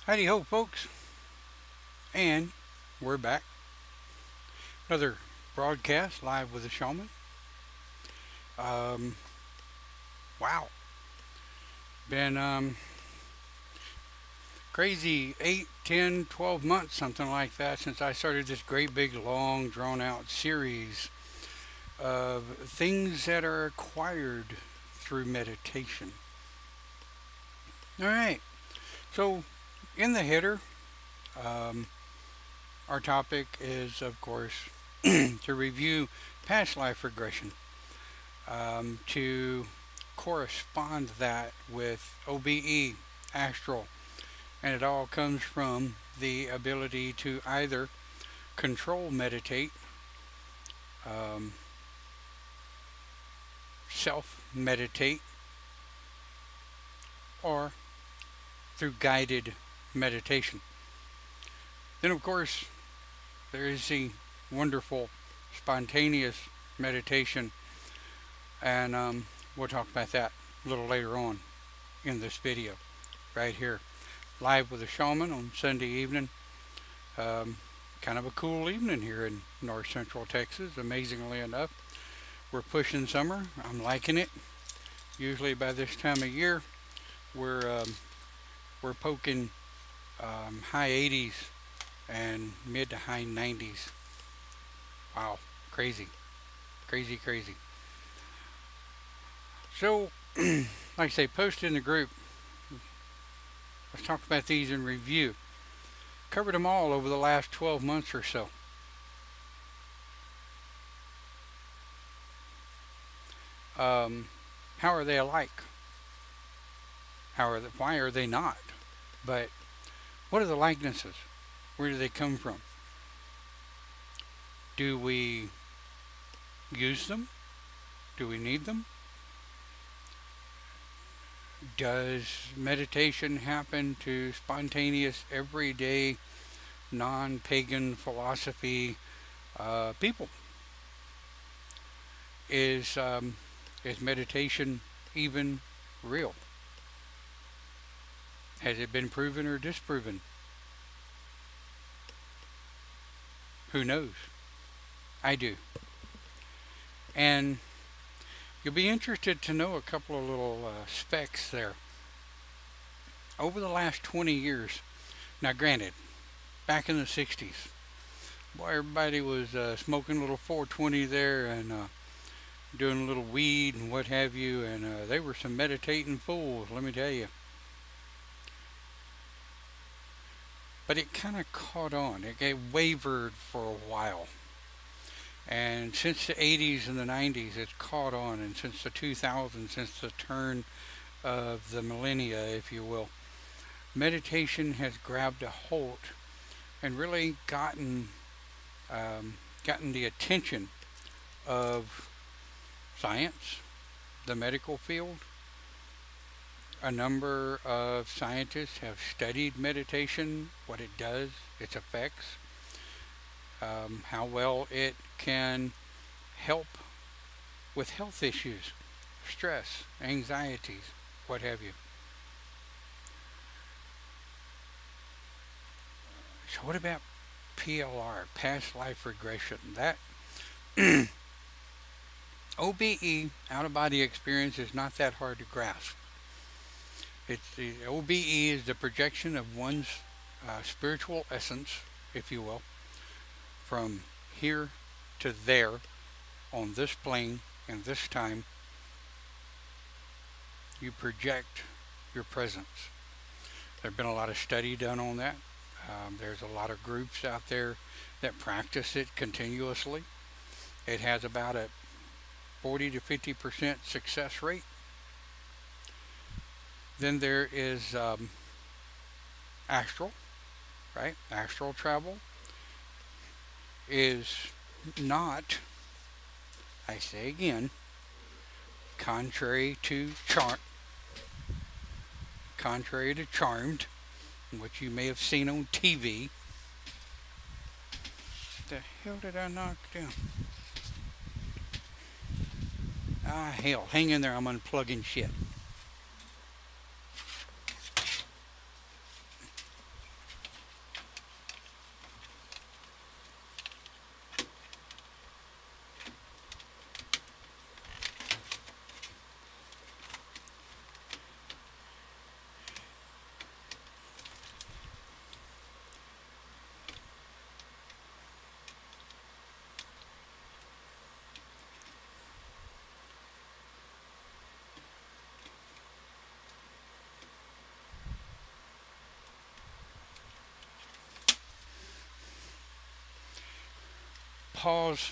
Howdy ho, folks, and we're back. Another broadcast live with the Shaman. Um, wow, been crazy 8, 10, 12 months, something like that, since I started this great big long drawn out series of things that are acquired through meditation. All right, so in the header, um, our topic is, of course, to review past life regression, to correspond that with OBE, Astral, and it all comes from the ability to either control meditate, um, self meditate, or through guided meditation. Then, of course, there is the wonderful spontaneous meditation, and we'll talk about that a little later on in this video, right here, live with a shaman on Sunday evening. Um, Kind of a cool evening here in north central Texas, amazingly enough. We're pushing summer. I'm liking it. Usually by this time of year, we're um, we're poking high 80s and mid to high 90s. Wow, crazy, crazy, crazy. So, like I say, post in the group. Let's talk about these in review. Covered them all over the last 12 months or so. How are they alike? Why are they not? But what are the likenesses? Where do they come from? Do we use them? Do we need them? Does meditation happen to spontaneous, everyday, non-pagan philosophy people? Is meditation even real? Has it been proven or disproven? Who knows? I do. And you'll be interested to know a couple of little specs there. Over the last 20 years, now granted, back in the 60s, boy, everybody was smoking a little 420 there and doing a little weed and what have you, and they were some meditating fools, let me tell you. But it kind of caught on. It wavered for a while. And since the 80s and the 90s, it's caught on. And since the 2000s, since the turn of the millennia, if you will, meditation has grabbed a hold and really gotten the attention of science, the medical field. A number of scientists have studied meditation, what it does, its effects, how well it can help with health issues, stress, anxieties, what have you. So what about PLR, past life regression? That OBE, out of body experience, is not that hard to grasp. It's the OBE is the projection of one's spiritual essence, if you will, from here to there on this plane and this time. You project your presence. There's been a lot of study done on that. There's a lot of groups out there that practice it continuously. It has about a 40 to 50% success rate. Then there is astral, right? Astral travel is not, I say again, contrary to Charmed, which you may have seen on TV. What the hell did I knock down? Ah, hell, hang in there, I'm unplugging shit. pause,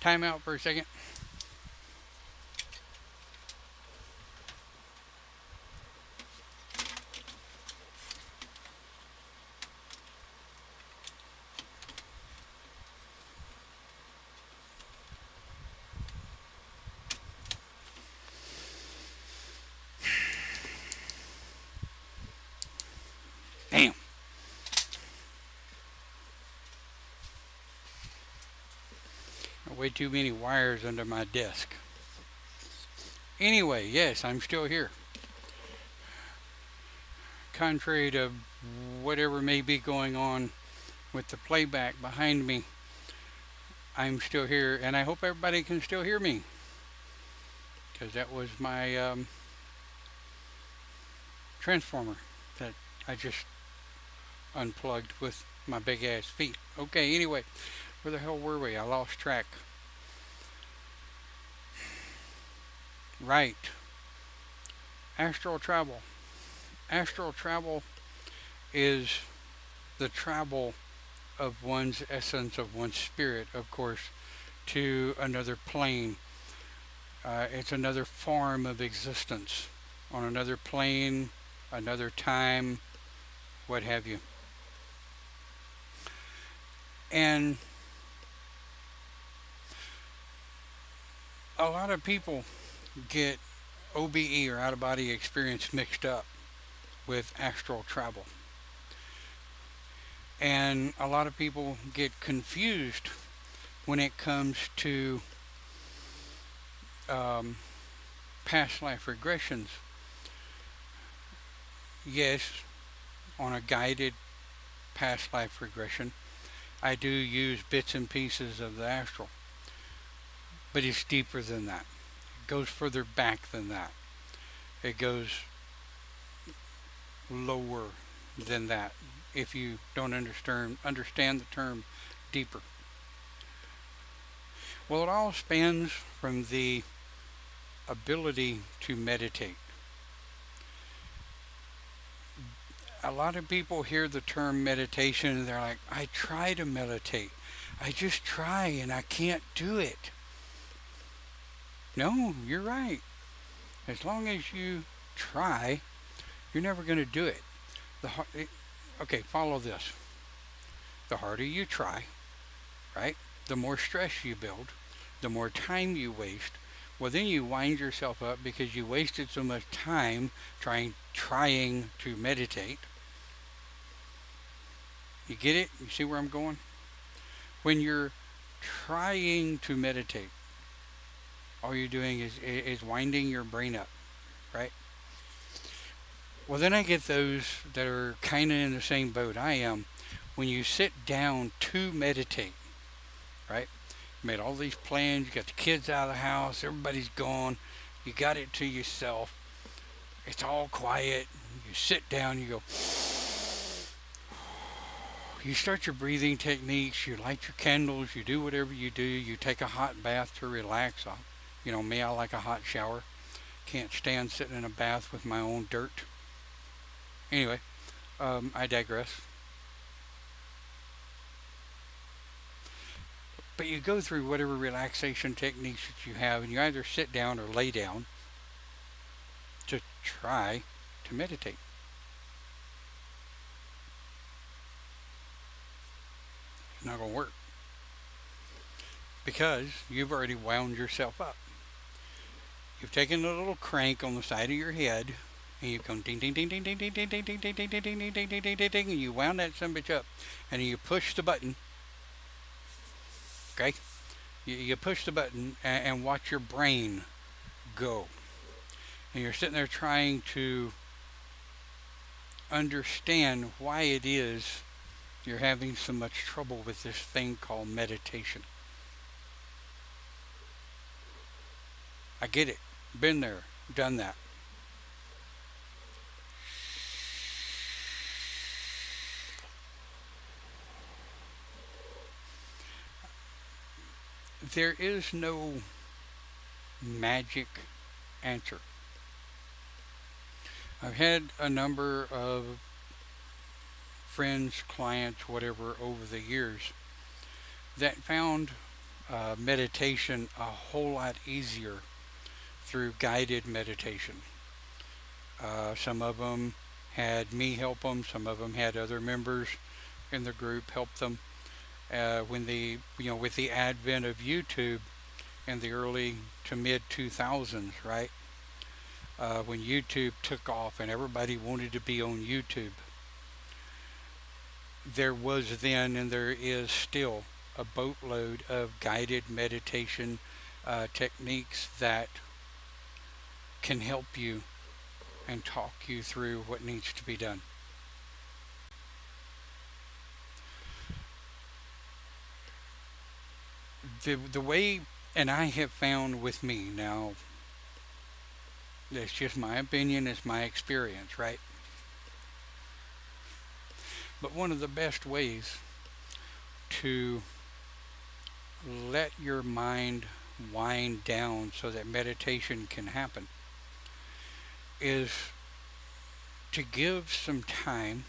time out for a second. Damn. Way too many wires under my desk. Anyway, yes, I'm still here. Contrary to whatever may be going on with the playback behind me, I'm still here, and I hope everybody can still hear me, because that was my transformer that I just unplugged with my big ass feet. Okay, anyway, where the hell were we? I lost track. Right. Astral travel. Astral travel is the travel of one's essence, of one's spirit, of course, to another plane. It's another form of existence on another plane, another time, what have you. And a lot of people get OBE, or out of body experience, mixed up with astral travel. And a lot of people get confused when it comes to past life regressions. Yes, on a guided past life regression, I do use bits and pieces of the astral. But it's deeper than that. It goes further back than that. It goes lower than that, if you don't understand the term deeper. Well, it all spans from the ability to meditate. A lot of people hear the term meditation and they're like, I try to meditate. I just try and I can't do it. No, you're right. As long as you try, you're never going to do it. Okay, follow this. The harder you try, right? The more stress you build, the more time you waste. Well, then you wind yourself up because you wasted so much time trying to meditate. You get it? You see where I'm going? When you're trying to meditate, all you're doing is winding your brain up, right? Well, then I get those that are kind of in the same boat I am. When you sit down to meditate, right? You made all these plans, you got the kids out of the house, everybody's gone, you got it to yourself, it's all quiet, you sit down, you go, you start your breathing techniques, you light your candles, you do whatever you do, you take a hot bath to relax. You know me, I like a hot shower. Can't stand sitting in a bath with my own dirt. Anyway, I digress. But you go through whatever relaxation techniques that you have, and you either sit down or lay down to try to meditate. It's not going to work because you've already wound yourself up. You've taken a little crank on the side of your head, and you've gone ding ding ding ding ding ding ding ding ding ding ding ding ding ding ding ding ding ding, and you wound that sumbitch up, and you push the button. Okay, you push the button and watch your brain go, and you're sitting there trying to understand why it is you're having so much trouble with this thing called meditation. I get it. Been there, done that. There is no magic answer. I've had a number of friends, clients, whatever, over the years that found meditation a whole lot easier through guided meditation. Some of them had me help them. Some of them had other members in the group help them. When the with the advent of YouTube in the early to mid 2000s, right? When YouTube took off and everybody wanted to be on YouTube, there was then and there is still a boatload of guided meditation techniques that can help you and talk you through what needs to be done. The way, and I have found with me now, it's just my opinion, it's my experience, right? But one of the best ways to let your mind wind down so that meditation can happen is to give some time.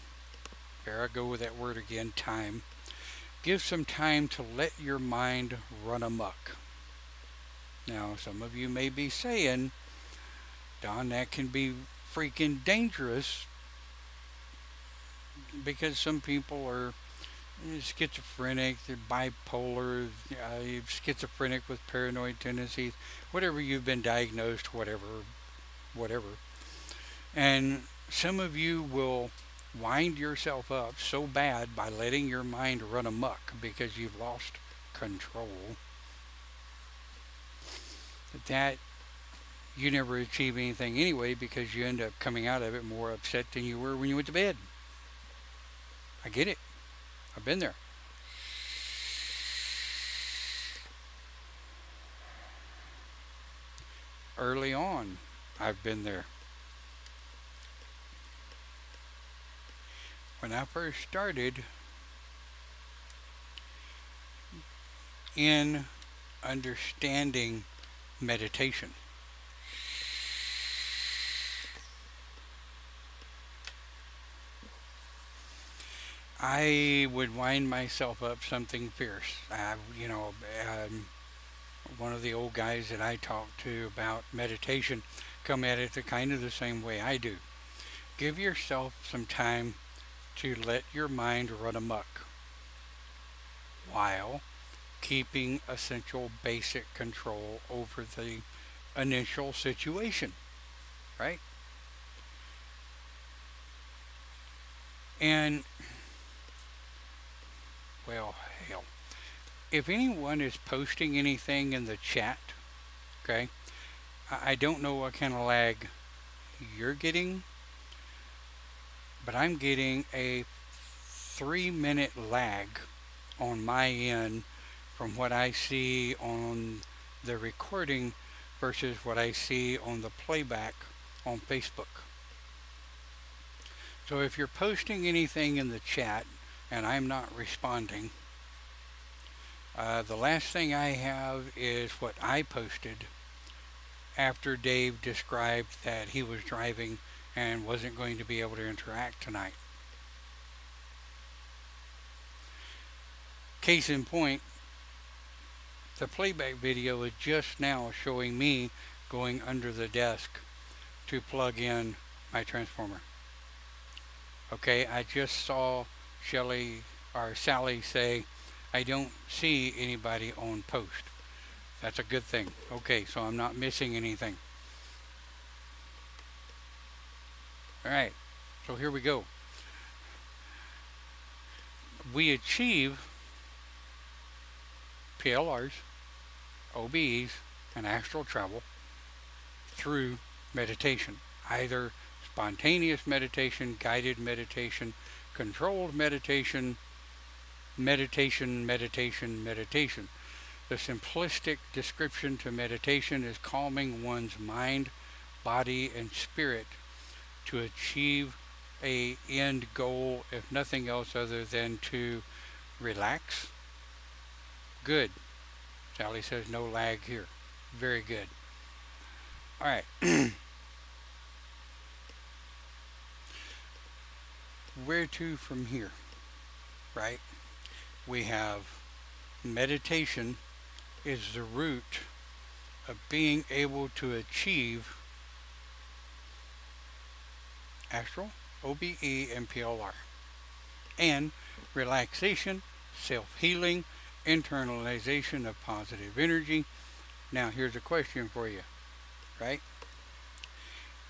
There I go with that word again, time. Give some time to let your mind run amok. Now, some of you may be saying, Don, that can be freaking dangerous because some people are schizophrenic, they're bipolar, schizophrenic with paranoid tendencies, whatever you've been diagnosed, whatever. And some of you will wind yourself up so bad by letting your mind run amok because you've lost control that you never achieve anything anyway because you end up coming out of it more upset than you were when you went to bed. I get it. I've been there. Early on, I've been there. When I first started in understanding meditation, I would wind myself up something fierce. One of the old guys that I talked to about meditation come at it the kind of the same way I do. Give yourself some time to let your mind run amok while keeping essential basic control over the initial situation, right? And, well, hell, if anyone is posting anything in the chat, okay, I don't know what kind of lag you're getting, but I'm getting a 3-minute lag on my end from what I see on the recording versus what I see on the playback on Facebook. So if you're posting anything in the chat and I'm not responding, the last thing I have is what I posted after Dave described that he was driving and wasn't going to be able to interact tonight. Case in point, the playback video is just now showing me going under the desk to plug in my transformer. Okay, I just saw Sally say, I don't see anybody on post. That's a good thing. Okay, so I'm not missing anything. Alright, so here we go. We achieve PLRs, OBEs, and astral travel through meditation. Either spontaneous meditation, guided meditation, controlled meditation, meditation. The simplistic description to meditation is calming one's mind, body, and spirit to achieve a end goal, if nothing else other than to relax. Good. Sally says no lag here. Very good. All right. Where to from here? Right? We have meditation is the root of being able to achieve Astral, OBE, and PLR, and relaxation, self-healing, internalization of positive energy. Now, here's a question for you, right?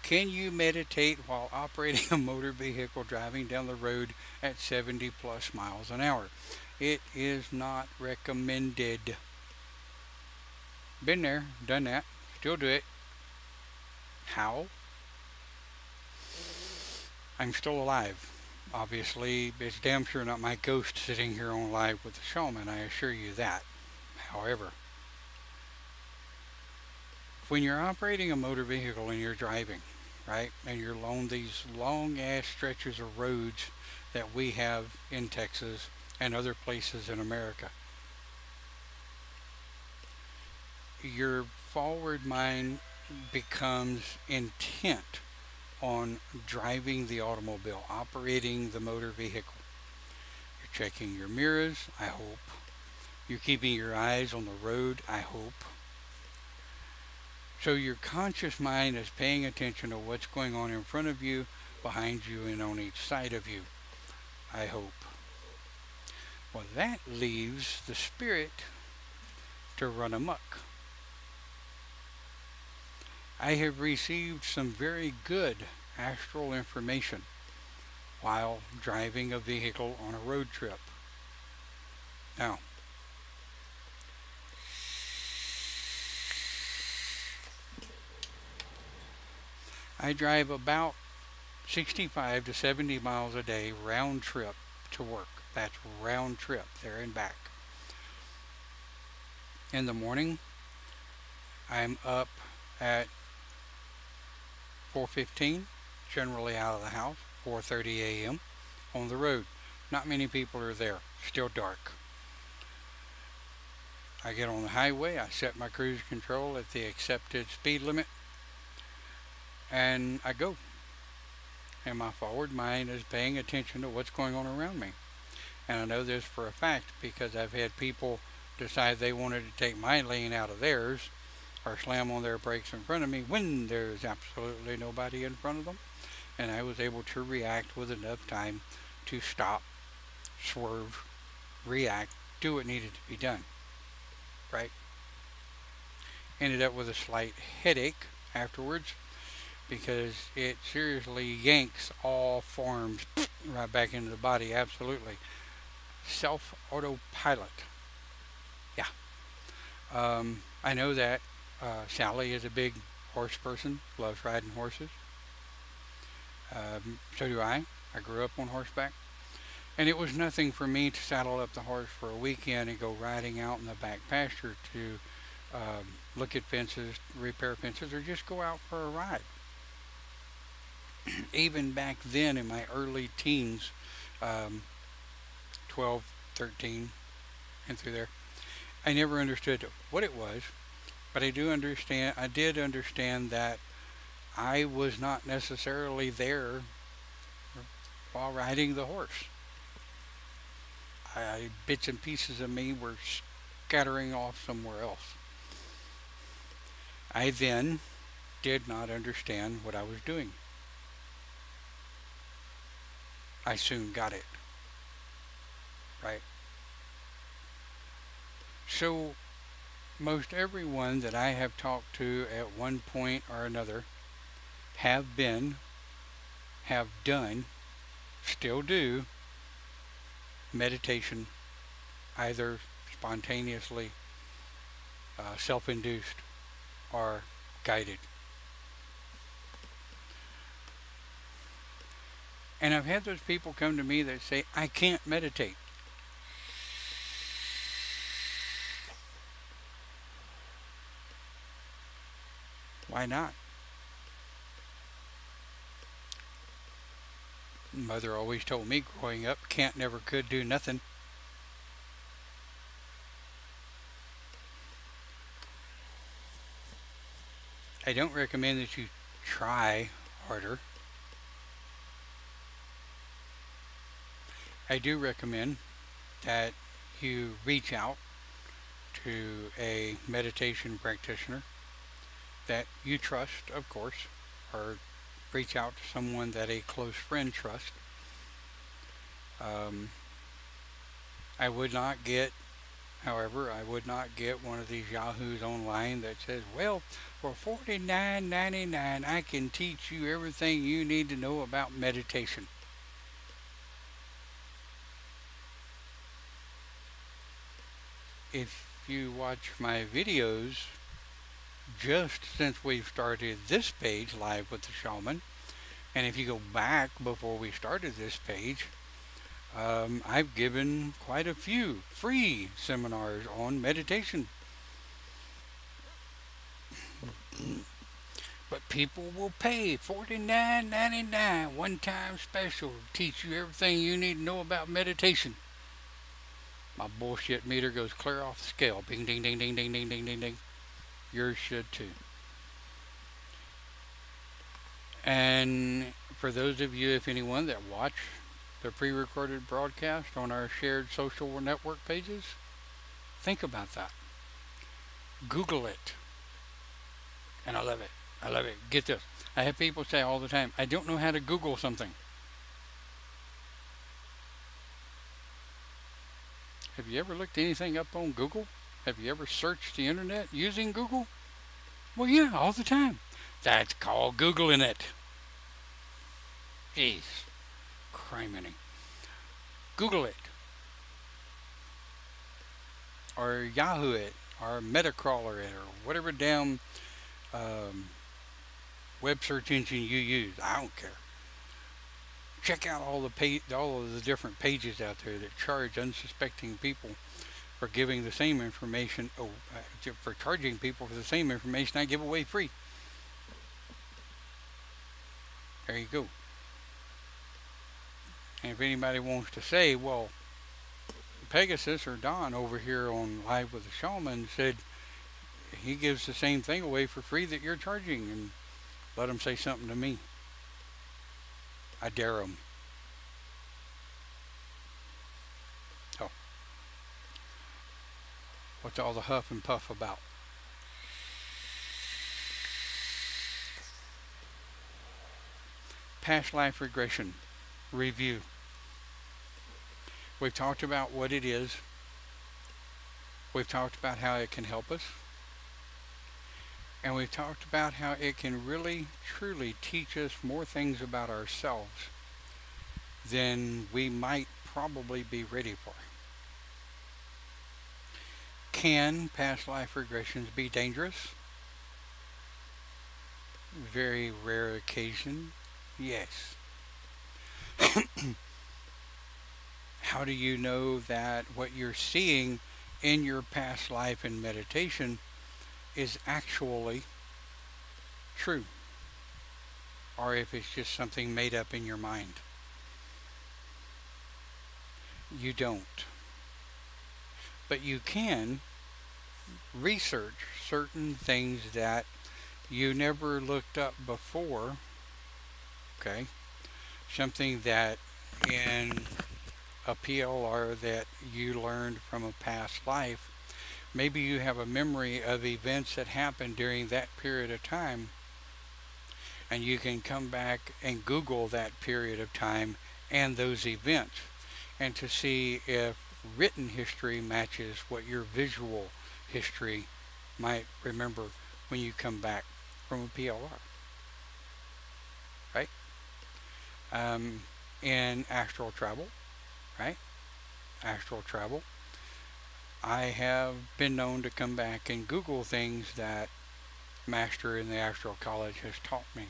Can you meditate while operating a motor vehicle driving down the road at 70 plus miles an hour? It is not recommended. Been there, done that, still do it. How? I'm still alive. Obviously, it's damn sure not my ghost sitting here on live with the Shaman, I assure you that. However, when you're operating a motor vehicle and you're driving, right, and you're along these long ass stretches of roads that we have in Texas and other places in America, your forward mind becomes intent on driving the automobile, operating the motor vehicle. You're checking your mirrors, I hope. You're keeping your eyes on the road, I hope. So your conscious mind is paying attention to what's going on in front of you, behind you, and on each side of you, I hope. Well, that leaves the spirit to run amok. I have received some very good astral information while driving a vehicle on a road trip. Now, I drive about 65 to 70 miles a day round trip to work. That's round trip, there and back. In the morning, I'm up at 4:15, generally out of the house, 4:30 a.m. on the road. Not many people are there, still dark. I get on the highway, I set my cruise control at the accepted speed limit, and I go. And my forward mind is paying attention to what's going on around me. And I know this for a fact because I've had people decide they wanted to take my lane out of theirs or slam on their brakes in front of me when there's absolutely nobody in front of them. And I was able to react with enough time to stop, swerve, react, do what needed to be done. Right? Ended up with a slight headache afterwards because it seriously yanks all forms right back into the body, absolutely. Self-autopilot. Yeah. I know that Sally is a big horse person, loves riding horses. So do I. I grew up on horseback. And it was nothing for me to saddle up the horse for a weekend and go riding out in the back pasture to look at fences, repair fences, or just go out for a ride. Even back then in my early teens, 12, 13, and through there, I never understood what it was, but I did understand that I was not necessarily there while riding the horse. Bits and pieces of me were scattering off somewhere else. I then did not understand what I was doing. I soon got it. Right? So, most everyone that I have talked to at one point or another have done, still do, meditation, either spontaneously, self-induced, or guided. And I've had those people come to me that say, I can't meditate. Why not? Mother always told me growing up, can't, never, could, do nothing. I don't recommend that you try harder. I do recommend that you reach out to a meditation practitioner that you trust, of course, or reach out to someone that a close friend trusts. Um, I would not get, however, I would not get one of these yahoos online that says, well, for $49.99, I can teach you everything you need to know about meditation. If you watch my videos, just since we've started this page, Live with the Shaman, and if you go back before we started this page, I've given quite a few free seminars on meditation. But people will pay $49.99 one-time special to teach you everything you need to know about meditation. My bullshit meter goes clear off the scale. Bing, ding, ding, ding, ding, ding, ding, ding, ding. Yours should too. And for those of you, if anyone, that watch the pre-recorded broadcast on our shared social network pages, think about that. Google it. And I love it. I love it. Get this. I have people say all the time, I don't know how to Google something. Have you ever looked anything up on Google? Have you ever searched the internet using Google? Well, yeah, all the time. That's called Googling it. Jeez. Criminy. Google it. Or Yahoo it. Or Metacrawler it. Or whatever damn web search engine you use. I don't care. Check out all of the different pages out there that charge unsuspecting people for giving the same information, for charging people for the same information I give away free. There you go. And if anybody wants to say, well, Pegasus or Don over here on Live with the Shaman said he gives the same thing away for free that you're charging, and let them say something to me. I dare them. Oh. What's all the huff and puff about? Past life regression review. We've talked about what it is. We've talked about how it can help us. And we've talked about how it can really, truly teach us more things about ourselves than we might probably be ready for. Can past life regressions be dangerous? Very rare occasion, yes. How do you know that what you're seeing in your past life in meditation is actually true? Or if it's just something made up in your mind? You don't. But you can research certain things that you never looked up before. Okay? Something that in a PLR that you learned from a past life, maybe you have a memory of events that happened during that period of time, and you can come back and Google that period of time and those events, and to see if written history matches what your visual history might remember when you come back from a PLR. Right? In astral travel, right? Astral travel. I have been known to come back and Google things that Master in the Astral College has taught me,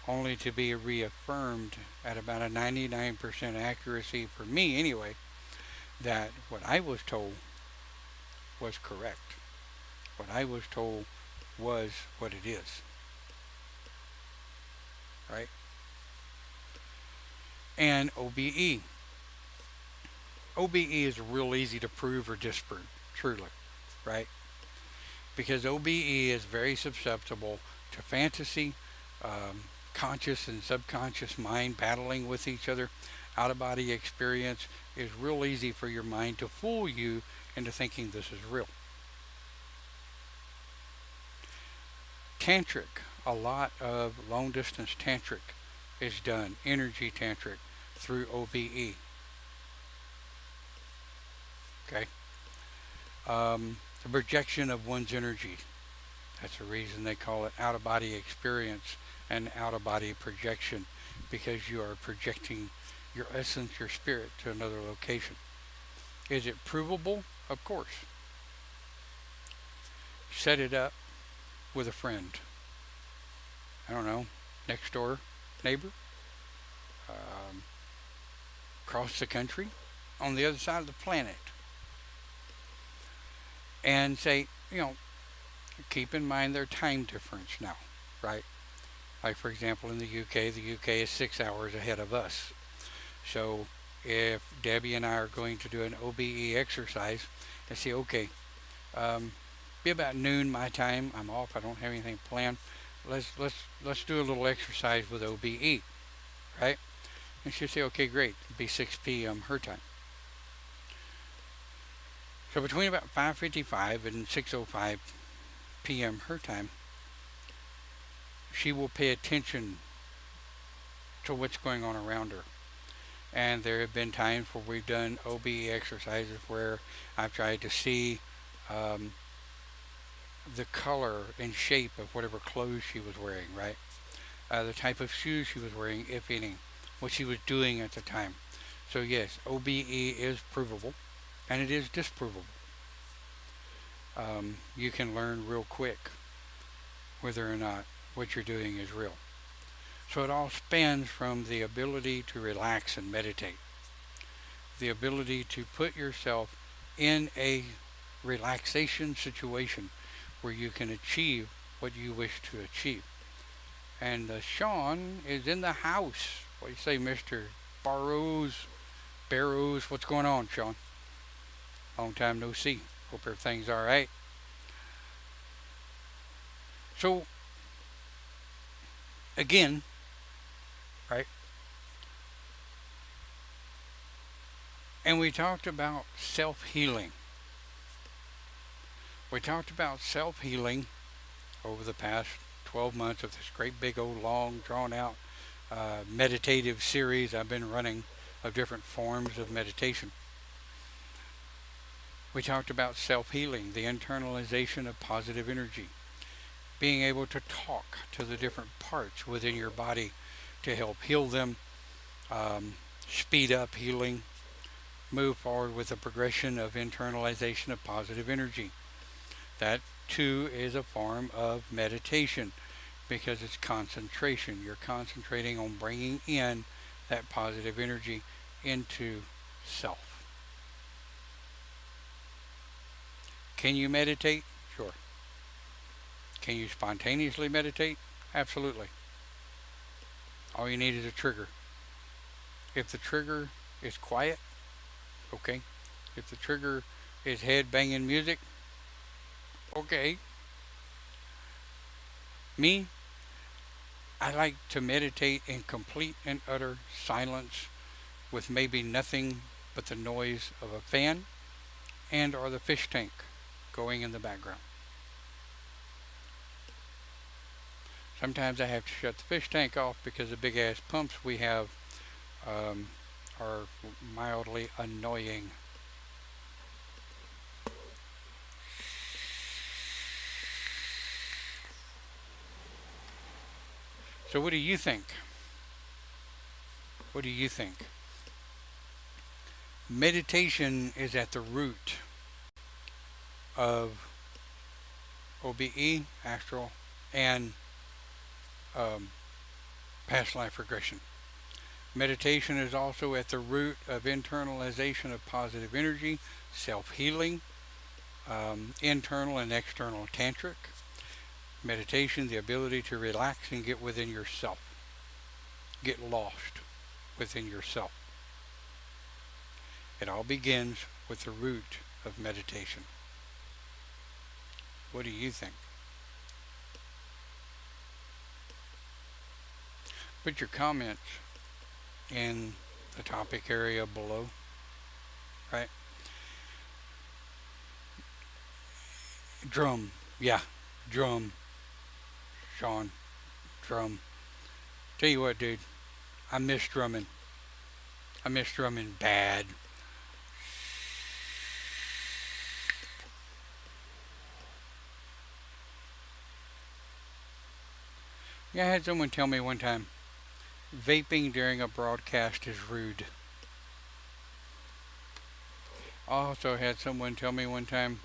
only to be reaffirmed at about a 99% accuracy, for me anyway, that what I was told was correct. What I was told was what it is. Right? And OBE. OBE is real easy to prove or disprove, truly, right? Because OBE is very susceptible to fantasy, conscious and subconscious mind battling with each other. Out-of-body experience is real easy for your mind to fool you into thinking this is real. Tantric, a lot of long distance tantric is done, energy tantric, through OBE. Okay? The projection of one's energy. That's the reason they call it out of body experience and out of body projection, because you are projecting your essence, your spirit, to another location. Is it provable? Of course. Set it up with a friend. I don't know, next door neighbor, um, across the country, on the other side of the planet, and say, keep in mind their time difference now, right? Like, for example, in the UK is 6 hours ahead of us. So if Debbie and I are going to do an OBE exercise, and say, okay, be about noon my time. I'm off. I don't have anything planned. Let's do a little exercise with OBE, right? And she'll say, okay, great. It'll be 6 p.m. her time. So between about 5:55 and 6:05 p.m. her time, she will pay attention to what's going on around her. And there have been times where we've done OBE exercises where I've tried to see the color and shape of whatever clothes she was wearing, right? The type of shoes she was wearing, if any, what she was doing at the time. So yes, OBE is provable, and it is disprovable. You can learn real quick whether or not what you're doing is real. So it all spans from the ability to relax and meditate, the ability to put yourself in a relaxation situation where you can achieve what you wish to achieve. And Sean is in the house. What do you say, Mr. Barrows? What's going on, Sean? Long time no see. Hope everything's all right. So, again, right? And we talked about self-healing. We talked about self-healing over the past 12 months of this great big old long drawn out meditative series I've been running of different forms of meditation. We talked about self-healing, the internalization of positive energy, being able to talk to the different parts within your body to help heal them, speed up healing, move forward with the progression of internalization of positive energy. That too is a form of meditation because it's concentration. You're concentrating on bringing in that positive energy into self. Can you meditate? Sure. Can you spontaneously meditate? Absolutely. All you need is a trigger. If the trigger is quiet, okay. If the trigger is head banging music, okay. Me, I like to meditate in complete and utter silence with maybe nothing but the noise of a fan and or the fish tank going in the background. Sometimes I have to shut the fish tank off because the big ass pumps we have are mildly annoying. So what do you think? What do you think? Meditation is at the root of OBE, Astral, and past life regression. Meditation is also at the root of internalization of positive energy, self-healing, internal and external tantric. Meditation, the ability to relax and get within yourself. Get lost within yourself. It all begins with the root of meditation. What do you think? Put your comments in the topic area below, right? Drum. Yeah. Drum. Sean. Drum. Tell you what, dude. I miss drumming. I miss drumming bad. Yeah, I had someone tell me one time, vaping during a broadcast is rude. I also had someone tell me one time,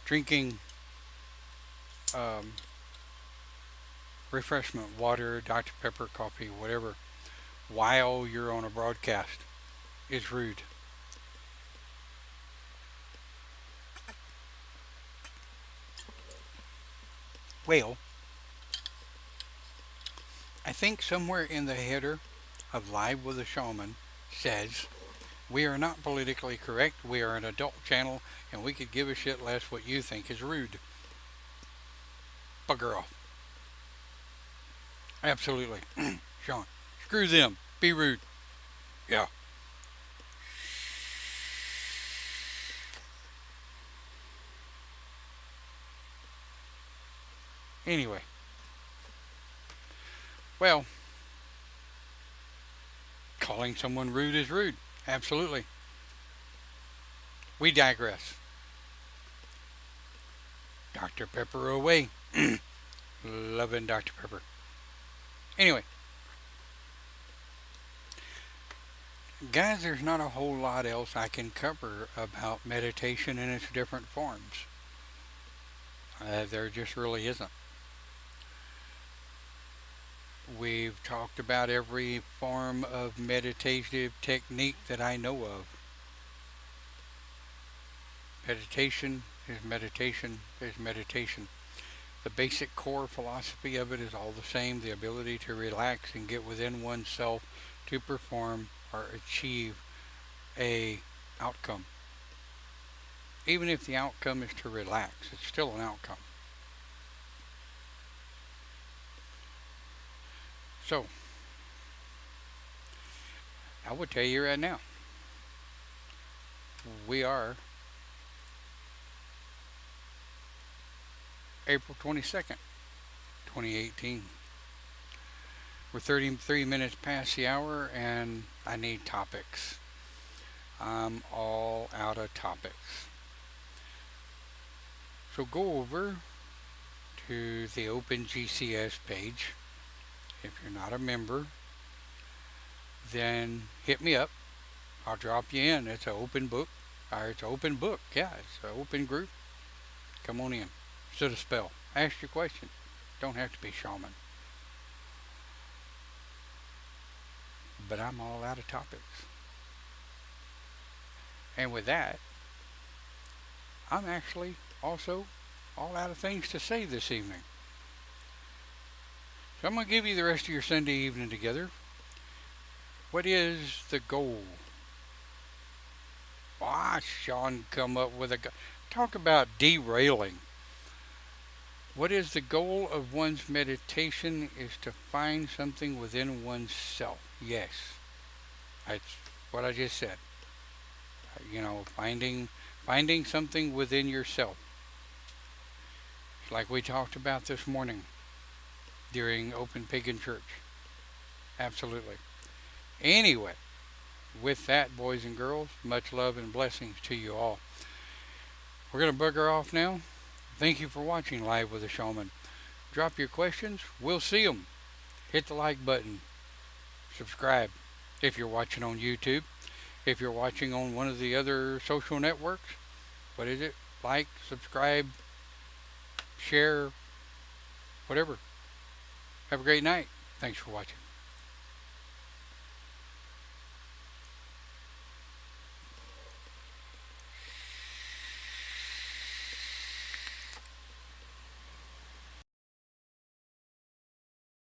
drinking um, refreshment, water, Dr. Pepper, coffee, whatever, while you're on a broadcast is rude. Well, I think somewhere in the header of Live with a Shaman says, we are not politically correct, we are an adult channel, and we could give a shit less what you think is rude. Bugger off. Absolutely. Sean, screw them. Be rude. Yeah. Anyway, well, calling someone rude is rude. Absolutely. We digress. Dr. Pepper away. Loving Dr. Pepper. Anyway, guys, there's not a whole lot else I can cover about meditation in its different forms. There just really isn't. We've talked about every form of meditative technique that I know of. Meditation is meditation is meditation. The basic core philosophy of it is all the same, the ability to relax and get within oneself to perform or achieve a outcome. Even if the outcome is to relax, it's still an outcome. So, I will tell you right now, we are April 22nd, 2018. We're 33 minutes past the hour and I need topics. I'm all out of topics. So go over to the OpenGCS page. If you're not a member, then hit me up. I'll drop you in. It's an open book. It's an open book. Yeah, it's an open group. Come on in. Sit a spell. Ask your question. Don't have to be shaman. But I'm all out of topics. And with that, I'm actually also all out of things to say this evening. So I'm going to give you the rest of your Sunday evening together. What is the goal? Sean come up with a... Talk about derailing. What is the goal of one's meditation is to find something within oneself. Yes. That's what I just said. Finding something within yourself. It's like we talked about this morning during Open Pagan Church. Absolutely. Anyway, with that, boys and girls, much love and blessings to you all. We're going to bugger off now. Thank you for watching Live with a Shaman. Drop your questions. We'll see them. Hit the like button. Subscribe if you're watching on YouTube. If you're watching on one of the other social networks, what is it? Like, subscribe, share, whatever. Have a great night. Thanks for watching.